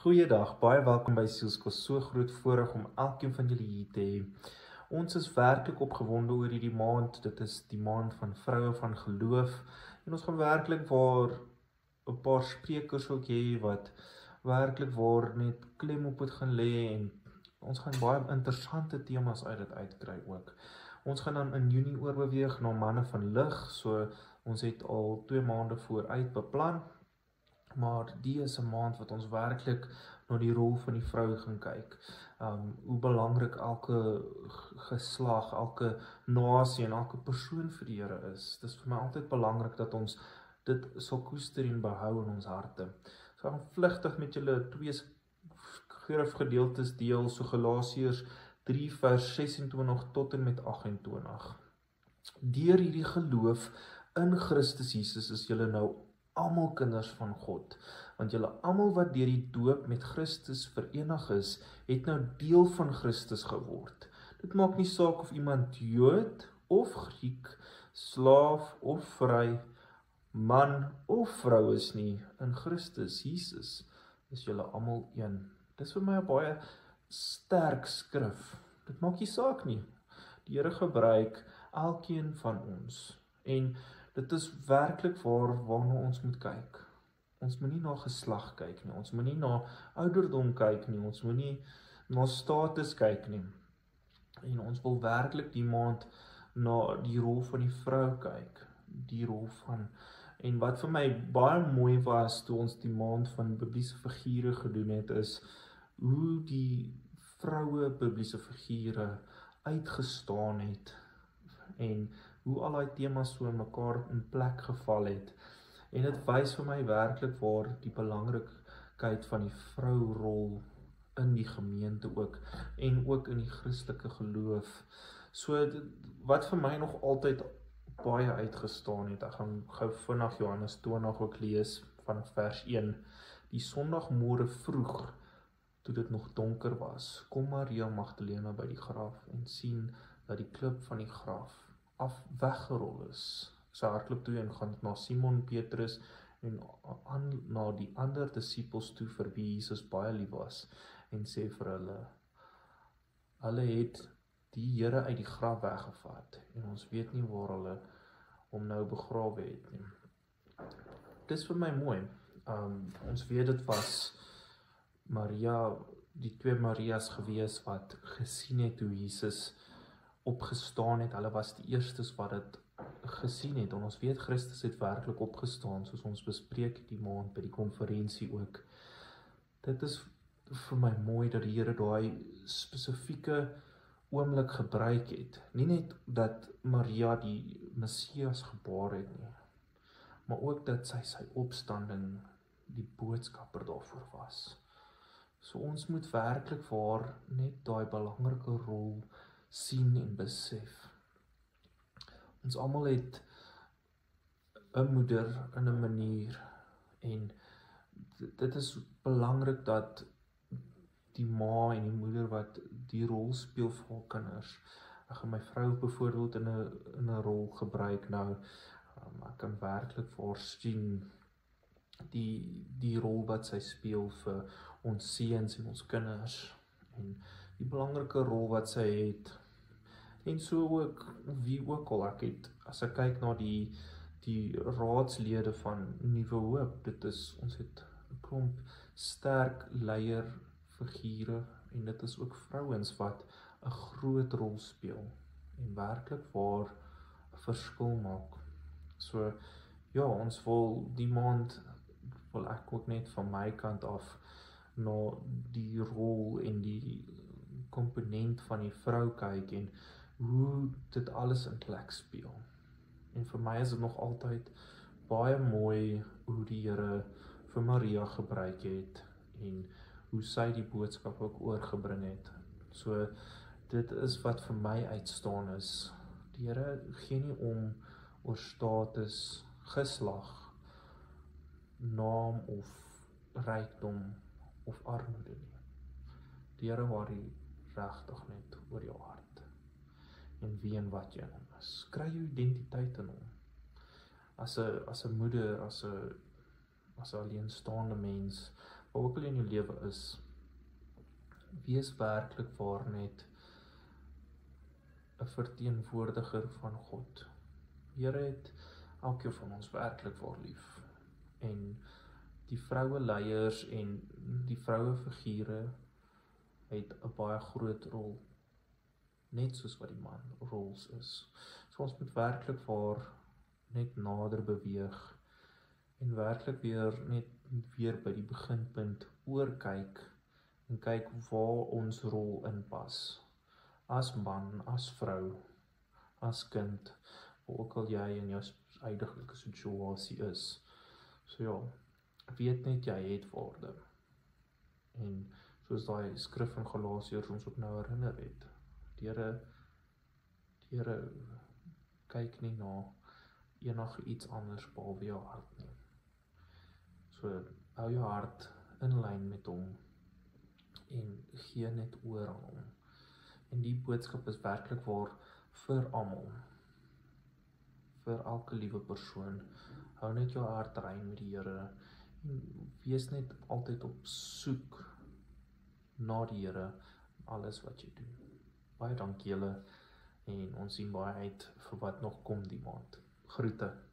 Goeiedag, baie welkom by Sielskos. So groot voorreg om elkeen van julle hier te hê. Ons is werklik opgewonde oor hierdie maand. Dit is die maand van vroue van geloof. En ons gaan werklik waar 'n paar sprekers ook hê wat werklik waar net klem op het gaan lê en ons gaan baie interessante temas uit dit uitkry ook. Ons gaan dan in Junie oorbeweeg na manne van lig. So ons het al 2 maande vooruit beplan. Maar die is 'n maand wat ons werklik na die rol van die vrou gaan kyk. Hoe belangrik elke geslag, elke nasie en elke persoon vir die Here is. Dit is vir my altyd belangrik dat ons dit sal koester en behou in ons harte. So ek gaan vlugtig met julle 2 skrifgedeeltes deel, so Galasiërs 3 vers 26 tot en met 28. Deur hierdie geloof in Christus Jesus is julle nou almal kinders van God, want julle almal wat deur die doop met Christus verenig is, het nou deel van Christus geword. Dit maak nie saak of iemand Jood of Griek, slaaf of vry, man of vrou is nie, in Christus Jesus is julle almal een. Dit is vir my 'n baie sterk skrif. Dit maak nie saak nie. Die Here gebruik elkeen van ons en dit is werklik waarna ons moet kyk. Ons moet nie na geslag kyk nie, ons moet nie na ouderdom kyk nie, ons moet nie na status kyk nie. En ons wil werklik die maand na die rol van die vrou kyk, die rol van, en wat vir my baie mooi was toe ons die maand van Bybelse figure gedoen het, is hoe die vroue Bybelse figure uitgestaan het en hoe al die temas so in mekaar in plek geval het. En dit wys vir my werklik waar die belangrikheid van die vrourol in die gemeente ook, en ook in die Christelike geloof. So, wat vir my nog altyd baie uitgestaan het, ek gaan gou vinnig Johannes 20 ook lees, van vers 1. Die Sondagmôre vroeg, toe dit nog donker was, kom Maria Magdalena by die graf en sien dat die klip van die graf weggerol is. Sy hardloop toe en gaan na Simon Petrus en na die ander disippels toe vir wie Jesus baie lief was en sê vir hulle het die Here uit die graf weggevat en ons weet nie waar hulle hom nou begrawe het nie. Dis vir my mooi. Ons weet dit was Maria, die 2 Marias gewees wat gesien het hoe Jesus opgestaan het. Hulle was die eerstes wat dit gesien het, en ons weet Christus het werklik opgestaan, soos ons bespreek die maand by die konferensie ook. Dit is vir my mooi dat die Here daai spesifieke oomblik gebruik het. Nie net dat Maria die Messias gebaar het nie, maar ook dat sy opstanding die boodskapper daarvoor was. So ons moet werklik waar net daai belangrike rol sien en besef. Ons almal het 'n moeder in 'n manier, en dit is belangrik dat die ma en die moeder wat die rol speel vir haar kinders. Ek gaan my vrou byvoorbeeld in 'n rol gebruik nou. Ek kan werklik vir haar sien die rol wat sy speel vir ons seuns en ons kinders, en die belangrike rol wat sy het, en so ook wie ook al ek het, as ek kyk na die raadslede van Nuwe Hoop, ons het 'n klomp sterk leierfigure, en dit is ook vrouens wat 'n groot rol speel, en werklik waar 'n verskil maak. So, ja, ons wil die maand, wil ek ook net van my kant af, na die rol en die komponent van die vrou kyk, en hoe dit alles in plek speel. En vir my is dit nog altyd baie mooi hoe die Here vir Maria gebruik het, en hoe sy die boodskap ook oorgebring het. So, dit is wat vir my uitstaan is. Die Here gee nie om oor status, geslag, naam of rykdom of armoede nie. Die Here worry regtig net oor jou hart en wie en wat jy in hom is. Kry jou identiteit in hom. As 'n moeder, as 'n alleenstaande mens, waar ook al in jou lewe is, wees werklik waar net 'n verteenwoordiger van God. Here het elkeen van ons werklik waar lief. En die vroue leiers en die vroue figure het 'n baie groot rol, net soos wat die man rols is. So ons moet werklik waar net nader beweeg en werklik weer by die beginpunt oorkyk en kyk waar ons rol inpas. As man, as vrou, as kind, waar ook al jy in jou huidige situasie is. So ja, weet net jy het waarde. En soos daai skrif in Galasiërs ons ook nou herinner het, die Here kyk nie na enige iets anders behalwe jou hart nie. So hou jou hart in lyn met hom en gee net oor aan hom. En die boodskap is werklik waar vir almal, vir elke liewe persoon. Hou net jou hart rein met die Here en wees net altyd op soek na die Here in alles wat jy doen. Baie dankie julle en ons sien baie uit vir wat nog kom die maand. Groete.